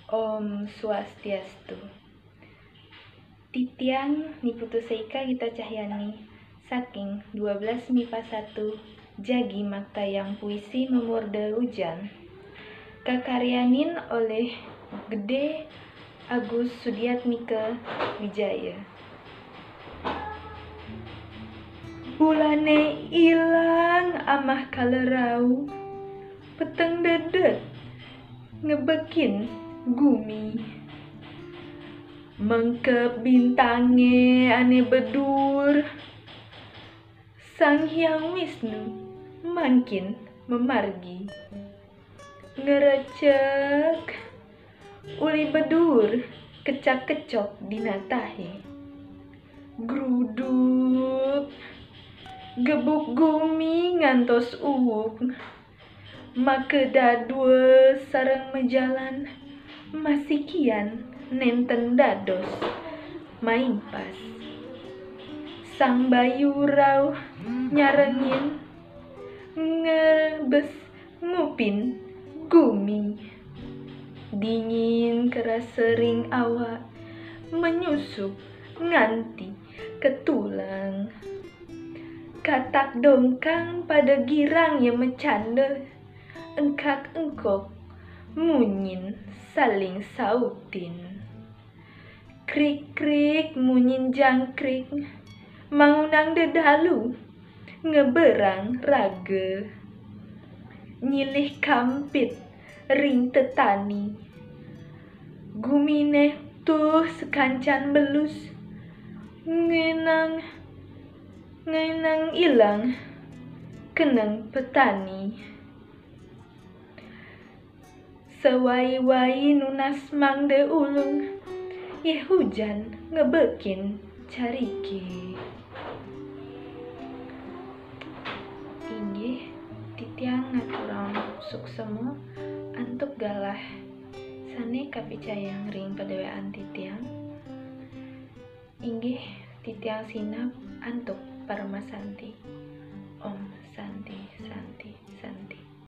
Om Swastiastu. Titiang Niputuseika Gita Cahyani saking 12 MIPA 1 Jagi Maktayang Puisi Memorde Hujan kakaryanin oleh Gede Agus Sudiatmika Wijaya. Bulane ilang amah kalerau, peteng dedet ngebekin gumi, mengkep bintange ane bedur, Sang Hyang Wisnu makin memargi, ngerecek uli bedur kecak-kecok dinatahe, gruduk gebuk gumi ngantos uwuk, make dadue sareng mejalan masikian nenten dados maimpas. Sang Bayu rauh nyarengin ngebes ngupin gumi, dingin keras sering awak menyusup nganti ketulang. Katak dongkang pada girang yang mecanda, engkak engkok munyin saling sautin. Krik-krik munyin jangkrik, mangundang dedalu ngeberang raga. Nyilih kampit ring tetani, gumine tuh sekancan belus, ngenang ilang keneng petani. Sewai-wai nunas mangde ulung, ye hujan ngebekin cariki. Inggih titiang ngaturan suksemo antuk galah sane kapicayang ring padewean titiang. Inggih titiang sinap antuk Parmasanti. Om Santi Santi.